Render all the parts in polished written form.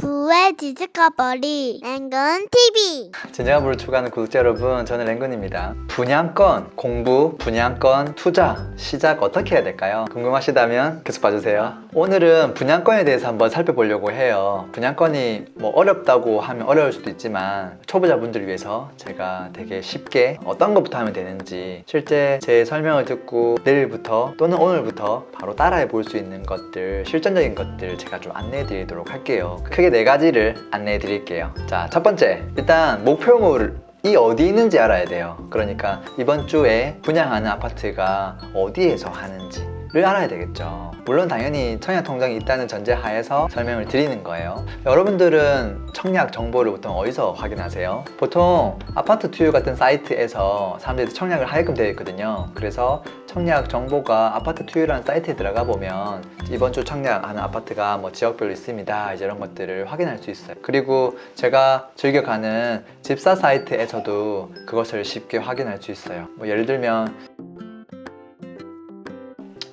부의 디스커버리 랭근 TV. 진정한 추구하는 구독자 여러분, 저는 랭근입니다. 분양권 공부, 분양권 투자 시작 어떻게 해야 될까요? 궁금하시다면 계속 봐주세요. 오늘은 분양권에 대해서 한번 살펴보려고 해요. 분양권이 뭐 어렵다고 하면 어려울 수도 있지만 초보자분들을 위해서 제가 되게 쉽게 어떤 것부터 하면 되는지, 실제 제 설명을 듣고 내일부터 또는 오늘부터 바로 따라해 볼 수 있는 것들, 실전적인 것들 제가 좀 안내해 드리도록 할게요. 크게 4가지를 안내해 드릴게요. 자, 첫 번째, 일단 목표물이 어디 있는지 알아야 돼요. 그러니까 이번 주에 분양하는 아파트가 어디에서 하는지를 알아야 되겠죠. 물론 당연히 청약 통장이 있다는 전제 하에서 설명을 드리는 거예요. 여러분들은 청약 정보를 보통 어디서 확인하세요? 보통 아파트 투유 같은 사이트에서 사람들이 청약을 하게끔 되어 있거든요. 그래서 청약 정보가 아파트 투유라는 사이트에 들어가 보면 이번 주 청약하는 아파트가 뭐 지역별로 있습니다, 이제 이런 것들을 확인할 수 있어요. 그리고 제가 즐겨 가는 집사 사이트에서도 그것을 쉽게 확인할 수 있어요. 뭐 예를 들면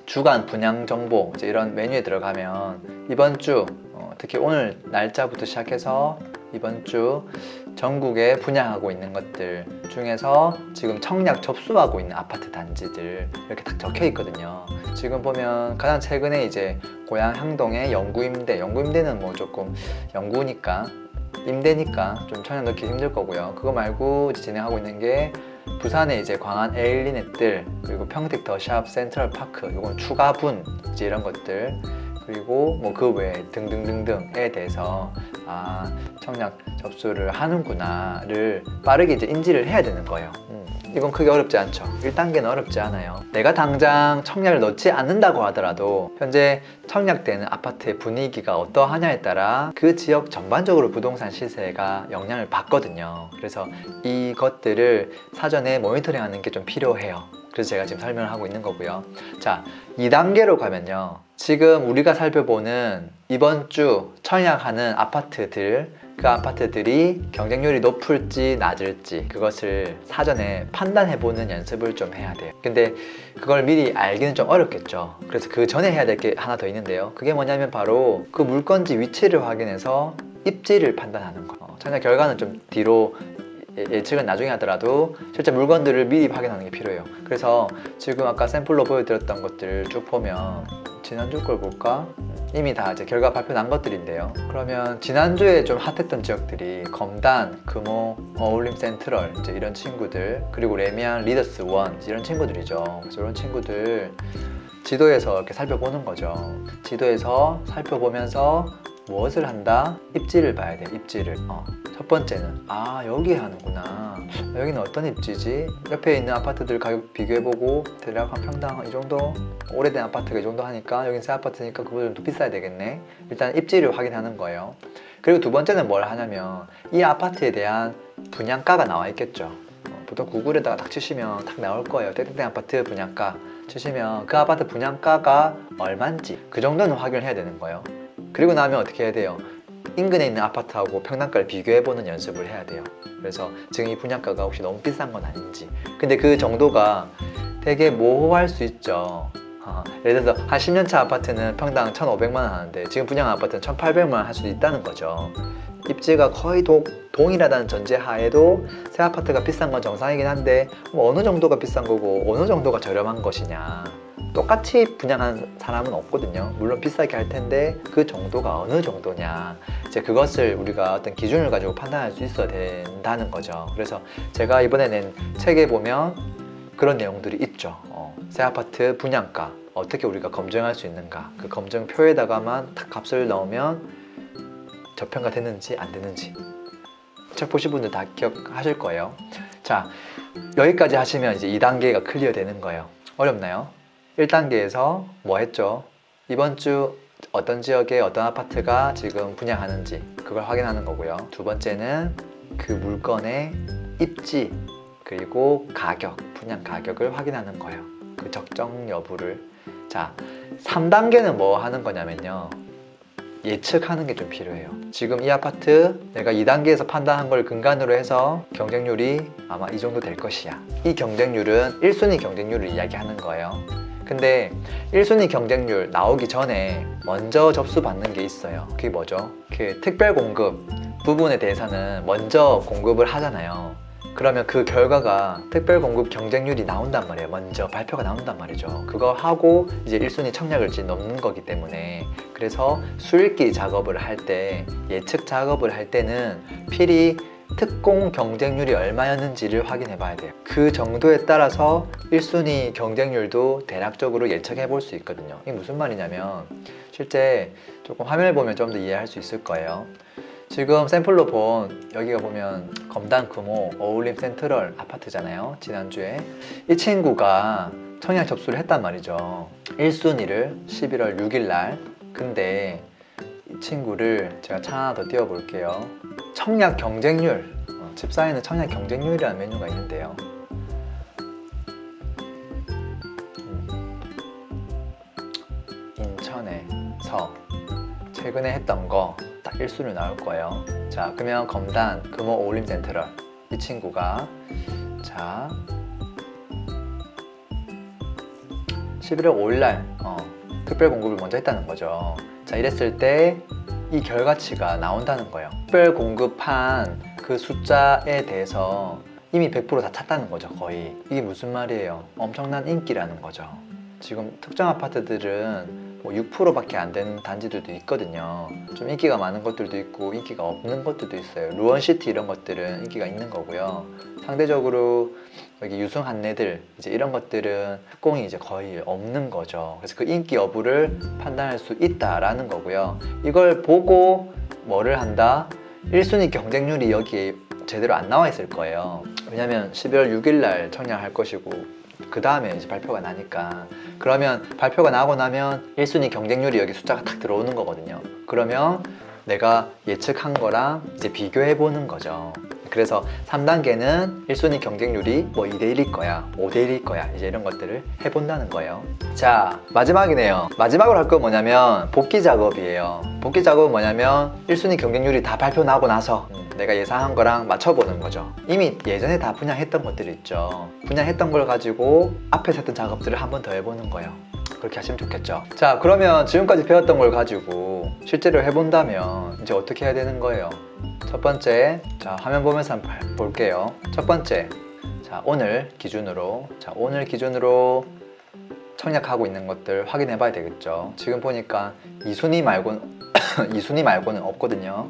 주간 분양 정보, 이제 이런 메뉴에 들어가면 이번 주 특히 오늘 날짜부터 시작해서 이번 주 전국에 분양하고 있는 것들 중에서 지금 청약 접수하고 있는 아파트 단지들 이렇게 딱 적혀 있거든요. 지금 보면 가장 최근에 이제 고양 향동의 영구임대는 뭐 조금 영구니까 임대니까 좀 청약 넣기 힘들 거고요. 그거 말고 이제 진행하고 있는 게 부산에 이제 광안 에일리넷들, 그리고 평택 더샵 센트럴파크, 요건 추가분, 이제 이런 것들, 그리고 뭐 그 외에 등등등등에 대해서 청약 접수를 하는구나를 빠르게 이제 인지를 해야 되는 거예요. 이건 크게 어렵지 않죠. 1단계는 어렵지 않아요. 내가 당장 청약을 넣지 않는다고 하더라도 현재 청약되는 아파트의 분위기가 어떠하냐에 따라 그 지역 전반적으로 부동산 시세가 영향을 받거든요. 그래서 이것들을 사전에 모니터링하는 게 좀 필요해요. 그래서 제가 지금 설명을 하고 있는 거고요. 자, 2단계로 가면요, 지금 우리가 살펴보는 이번 주 청약하는 아파트들, 그 아파트들이 경쟁률이 높을지 낮을지 그것을 사전에 판단해보는 연습을 좀 해야 돼요. 근데 그걸 미리 알기는 좀 어렵겠죠. 그래서 그 전에 해야 될 게 하나 더 있는데요. 그게 뭐냐면 바로 그 물건지 위치를 확인해서 입지를 판단하는 거예요. 청약 결과는 좀 뒤로, 예측은 나중에 하더라도 실제 물건들을 미리 확인하는 게 필요해요. 그래서 지금 아까 샘플로 보여드렸던 것들을 쭉 보면 지난주 걸 볼까? 이미 다 이제 결과 발표 난 것들인데요. 그러면 지난주에 좀 핫했던 지역들이 검단, 금호, 어울림 센트럴, 이제 이런 친구들, 그리고 레미안, 리더스 원, 이런 친구들이죠. 그래서 이런 친구들 지도에서 이렇게 살펴보는 거죠. 지도에서 살펴보면서 무엇을 한다? 입지를 봐야 돼, 입지를. 첫 번째는 여기 하는구나. 여기는 어떤 입지지? 옆에 있는 아파트들 가격 비교해보고 대략 한 평당 이 정도, 오래된 아파트가 이 정도 하니까 여긴 새 아파트니까 그보다 좀 더 비싸야 되겠네. 일단 입지를 확인하는 거예요. 그리고 두 번째는 뭘 하냐면 이 아파트에 대한 분양가가 나와 있겠죠. 보통 구글에다가 딱 치시면 딱 나올 거예요. 땡땡땡 아파트 분양가 치시면 그 아파트 분양가가 얼마인지 그 정도는 확인을 해야 되는 거예요. 그리고 나면 어떻게 해야 돼요? 인근에 있는 아파트하고 평당가를 비교해보는 연습을 해야 돼요. 그래서 지금 이 분양가가 혹시 너무 비싼 건 아닌지. 근데 그 정도가 되게 모호할 수 있죠. 예를 들어서 한 10년차 아파트는 평당 1,500만 원 하는데 지금 분양한 아파트는 1,800만 원 할 수도 있다는 거죠. 입지가 거의 동일하다는 전제 하에도 새 아파트가 비싼 건 정상이긴 한데 뭐 어느 정도가 비싼 거고 어느 정도가 저렴한 것이냐, 똑같이 분양한 사람은 없거든요. 물론 비싸게 할 텐데 그 정도가 어느 정도냐, 이제 그것을 우리가 어떤 기준을 가지고 판단할 수 있어야 된다는 거죠. 그래서 제가 이번에 낸 책에 보면 그런 내용들이 있죠. 새 아파트 분양가 어떻게 우리가 검증할 수 있는가, 그 검증표에다가만 딱 값을 넣으면 저평가 됐는지 안 됐는지 책 보신 분들 다 기억하실 거예요. 자, 여기까지 하시면 이제 2단계가 클리어 되는 거예요. 어렵나요? 1단계에서 뭐 했죠? 이번 주 어떤 지역에 어떤 아파트가 지금 분양하는지 그걸 확인하는 거고요. 두 번째는 그 물건의 입지, 그리고 가격, 분양 가격을 확인하는 거예요. 그 적정 여부를. 자, 3단계는 뭐 하는 거냐면요, 예측하는 게 좀 필요해요. 지금 이 아파트 내가 2단계에서 판단한 걸 근간으로 해서 경쟁률이 아마 이 정도 될 것이야. 이 경쟁률은 1순위 경쟁률을 이야기하는 거예요. 근데 1순위 경쟁률 나오기 전에 먼저 접수받는 게 있어요. 그게 뭐죠? 그 특별 공급 부분에 대해서는 먼저 공급을 하잖아요. 그러면 그 결과가 특별 공급 경쟁률이 나온단 말이에요. 먼저 발표가 나온단 말이죠. 그거 하고 이제 1순위 청약을 이제 넘는 거기 때문에, 그래서 수읽기 작업을 할 때, 예측 작업을 할 때는 필히 특공 경쟁률이 얼마였는지를 확인해 봐야 돼요. 그 정도에 따라서 1순위 경쟁률도 대략적으로 예측해 볼 수 있거든요. 이게 무슨 말이냐면, 실제 조금 화면을 보면 좀 더 이해할 수 있을 거예요. 지금 샘플로 본 여기가 보면 검단 금호 어울림 센트럴 아파트잖아요. 지난주에 이 친구가 청약 접수를 했단 말이죠. 1순위를 11월 6일 날. 근데 이 친구를 제가 창 하나 더 띄워 볼게요. 청약 경쟁률, 집사에는 청약 경쟁률이라는 메뉴가 있는데요. 인천에서 최근에 했던 거 딱 1순위 나올 거예요. 자, 그러면 검단 금호 어울림 센트럴 이 친구가 자 11월 5일날 특별 공급을 먼저 했다는 거죠. 자, 이랬을 때 이 결과치가 나온다는 거예요. 특별 공급한 그 숫자에 대해서 이미 100% 다 찼다는 거죠. 거의. 이게 무슨 말이에요? 엄청난 인기라는 거죠. 지금 특정 아파트들은 뭐 6%밖에 안 되는 단지들도 있거든요. 좀 인기가 많은 것들도 있고 인기가 없는 것들도 있어요. 루원시티 이런 것들은 인기가 있는 거고요. 상대적으로 여기 유승 한내들 이제 이런 것들은 특공이 이제 거의 없는 거죠. 그래서 그 인기 여부를 판단할 수 있다라는 거고요. 이걸 보고 뭐를 한다? 1순위 경쟁률이 여기에 제대로 안 나와 있을 거예요. 왜냐면 12월 6일 날 청약할 것이고 그 다음에 이제 발표가 나니까. 그러면 발표가 나고 나면 1순위 경쟁률이 여기 숫자가 딱 들어오는 거거든요. 그러면 내가 예측한 거랑 이제 비교해 보는 거죠. 그래서 3단계는 1순위 경쟁률이 뭐 2대1일 거야, 5대1일 거야, 이제 이런 것들을 해본다는 거예요. 자, 마지막이네요. 마지막으로 할 건 뭐냐면 복귀 작업이에요. 복귀 작업은 뭐냐면 1순위 경쟁률이 다 발표 나고 나서 내가 예상한 거랑 맞춰보는 거죠. 이미 예전에 다 분양했던 것들이 있죠. 분양했던 걸 가지고 앞에서 했던 작업들을 한 번 더 해보는 거예요. 그렇게 하시면 좋겠죠. 자, 그러면 지금까지 배웠던 걸 가지고 실제로 해본다면 이제 어떻게 해야 되는 거예요? 첫 번째, 자, 화면 보면서 한번 볼게요. 첫 번째, 자, 오늘 기준으로 청약하고 있는 것들 확인해 봐야 되겠죠. 지금 보니까 2순위 말고는 없거든요.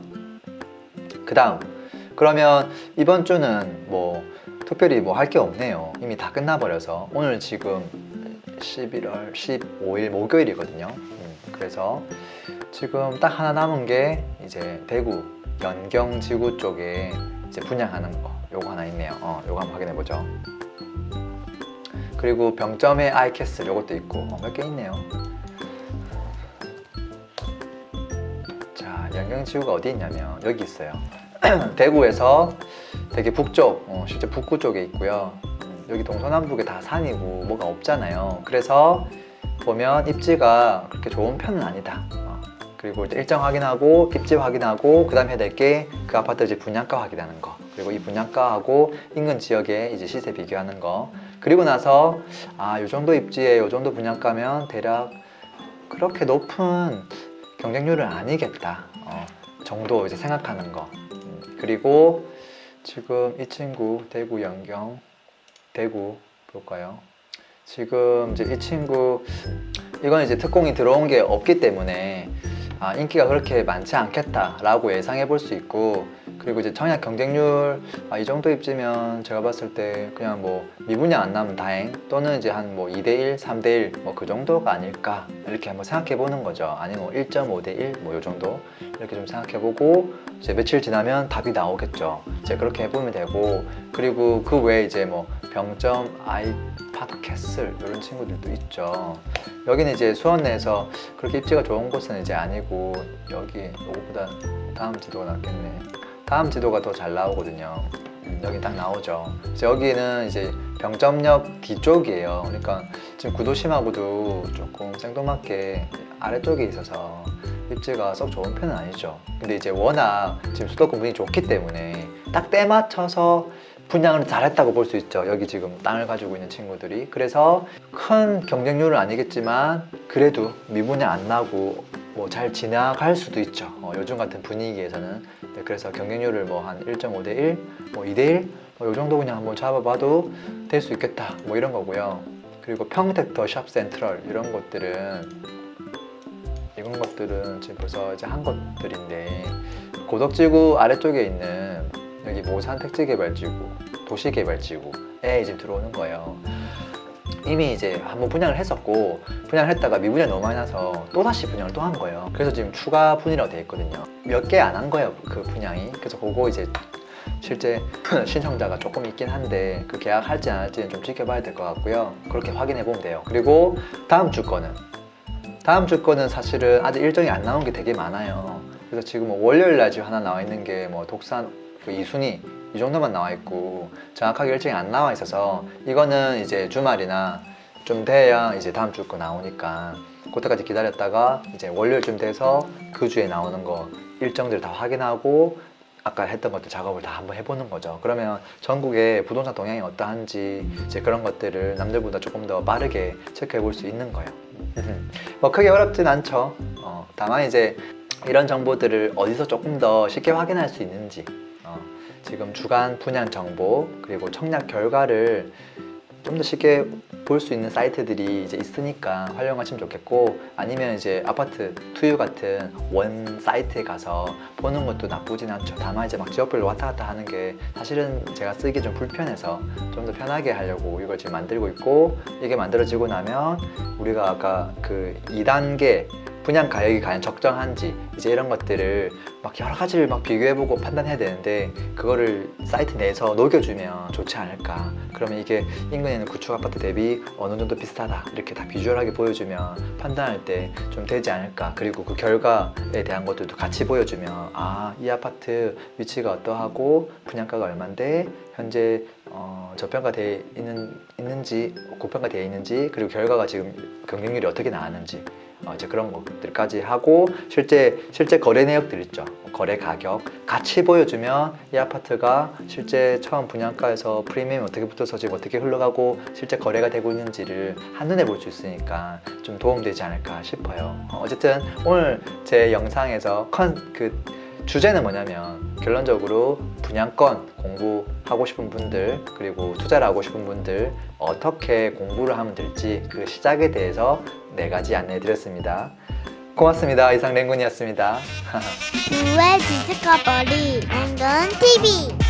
그 다음, 그러면 이번 주는 뭐 특별히 뭐 할 게 없네요. 이미 다 끝나버려서. 오늘 지금 11월 15일 목요일이거든요. 그래서 지금 딱 하나 남은 게 이제 대구 연경지구 쪽에 이제 분양하는 거, 요거 하나 있네요. 요거 한번 확인해 보죠. 그리고 병점의 아이캐슬 요것도 있고 몇 개 있네요. 자, 연경지구가 어디 있냐면 여기 있어요. 대구에서 되게 북쪽, 실제 북구 쪽에 있고요. 여기 동서남북에 다 산이고 뭐가 없잖아요. 그래서 보면 입지가 그렇게 좋은 편은 아니다. 그리고 일정 확인하고 입지 확인하고 그 다음 해야 될 게 그 아파트 이제 분양가 확인하는 거, 그리고 이 분양가하고 인근 지역의 이제 시세 비교하는 거, 그리고 나서 요 정도 입지에 요 정도 분양가면 대략 그렇게 높은 경쟁률은 아니겠다 정도 이제 생각하는 거. 그리고 지금 이 친구 대구 연경 대구 볼까요? 지금 이제 이 친구 이건 이제 특공이 들어온 게 없기 때문에 인기가 그렇게 많지 않겠다라고 예상해 볼 수 있고, 그리고 이제 청약 경쟁률 이 정도 입지면 제가 봤을 때 그냥 뭐 미분양 안 나면 다행, 또는 이제 한 뭐 2대1, 3대1 뭐 그 정도가 아닐까 이렇게 한번 생각해 보는 거죠. 아니면 뭐 1.5대1 뭐 요 정도 이렇게 좀 생각해 보고 이제 며칠 지나면 답이 나오겠죠. 이제 그렇게 해보면 되고, 그리고 그 외에 이제 뭐 병점 아이파크캐슬 이런 친구들도 있죠. 여기는 이제 수원 내에서 그렇게 입지가 좋은 곳은 이제 아니고, 여기 요거보다 다음 지도가 낫겠네. 다음 지도가 더 잘 나오거든요. 여기 딱 나오죠. 여기는 이제 병점역 뒤쪽이에요. 그러니까 지금 구도심하고도 조금 생뚱맞게 아래쪽에 있어서 입지가 썩 좋은 편은 아니죠. 근데 이제 워낙 지금 수도권 분위기 좋기 때문에 딱 때 맞춰서 분양을 잘했다고 볼 수 있죠. 여기 지금 땅을 가지고 있는 친구들이. 그래서 큰 경쟁률은 아니겠지만 그래도 미분양 안 나고 뭐 잘 지나갈 수도 있죠. 요즘 같은 분위기에서는. 네, 그래서 경쟁률을 뭐 한 1.5 대 1, 뭐 2 대 1, 이 정도 그냥 한번 잡아봐도 될 수 있겠다. 뭐 이런 거고요. 그리고 평택 더 샵 센트럴 이런 것들은 지금 벌써 이제 한 것들인데, 고덕지구 아래쪽에 있는 여기 모산 택지개발지구, 도시개발지구에 이제 들어오는 거예요. 이미 이제 한번 분양을 했었고, 분양을 했다가 미분양이 너무 많이 나서 또다시 분양을 또 한 거예요. 그래서 지금 추가 분이라고 되어 있거든요. 몇 개 안 한 거예요, 그 분양이. 그래서 그거 이제 실제 신청자가 조금 있긴 한데 그 계약할지 안 할지는 좀 지켜봐야 될 것 같고요. 그렇게 확인해 보면 돼요. 그리고 다음 주 거는 사실은 아직 일정이 안 나온 게 되게 많아요. 그래서 지금 뭐 월요일 날 지금 하나 나와 있는 게 뭐 독산 그 이순이 이 정도만 나와 있고 정확하게 일정이 안 나와 있어서, 이거는 이제 주말이나 좀 돼야 이제 다음 주 거 나오니까 그때까지 기다렸다가 이제 월요일쯤 돼서 그 주에 나오는 거 일정들을 다 확인하고 아까 했던 것들 작업을 다 한번 해보는 거죠. 그러면 전국의 부동산 동향이 어떠한지 이제 그런 것들을 남들보다 조금 더 빠르게 체크해 볼 수 있는 거예요. 뭐 크게 어렵진 않죠. 다만 이제 이런 정보들을 어디서 조금 더 쉽게 확인할 수 있는지, 지금 주간 분양 정보 그리고 청약 결과를 좀 더 쉽게 볼 수 있는 사이트들이 이제 있으니까 활용하시면 좋겠고, 아니면 이제 아파트 투유 같은 원 사이트에 가서 보는 것도 나쁘진 않죠. 다만 이제 막 지역별로 왔다 갔다 하는 게 사실은 제가 쓰기 좀 불편해서 좀 더 편하게 하려고 이걸 지금 만들고 있고, 이게 만들어지고 나면 우리가 아까 그 2단계 분양 가격이 과연 적정한지 이제 이런 것들을 막 여러 가지를 막 비교해보고 판단해야 되는데, 그거를 사이트 내에서 녹여주면 좋지 않을까. 그러면 이게 인근에 있는 구축 아파트 대비 어느 정도 비슷하다 이렇게 다 비주얼하게 보여주면 판단할 때 좀 되지 않을까. 그리고 그 결과에 대한 것들도 같이 보여주면, 아, 이 아파트 위치가 어떠하고 분양가가 얼만데 현재 저평가되어 있는지 고평가되어 있는지, 그리고 결과가 지금 경쟁률이 어떻게 나왔는지 이제 그런 것들까지 하고, 실제 거래 내역들 있죠. 거래 가격 같이 보여주면 이 아파트가 실제 처음 분양가에서 프리미엄이 어떻게 붙어서 지금 어떻게 흘러가고 실제 거래가 되고 있는지를 한눈에 볼 수 있으니까 좀 도움되지 않을까 싶어요. 어쨌든 오늘 제 영상에서 그 주제는 뭐냐면, 결론적으로 분양권 공부하고 싶은 분들 그리고 투자를 하고 싶은 분들 어떻게 공부를 하면 될지 그 시작에 대해서 4가지 안내해 드렸습니다. 고맙습니다. 이상 랭군이었습니다. 왜 디스커버리 랭근 TV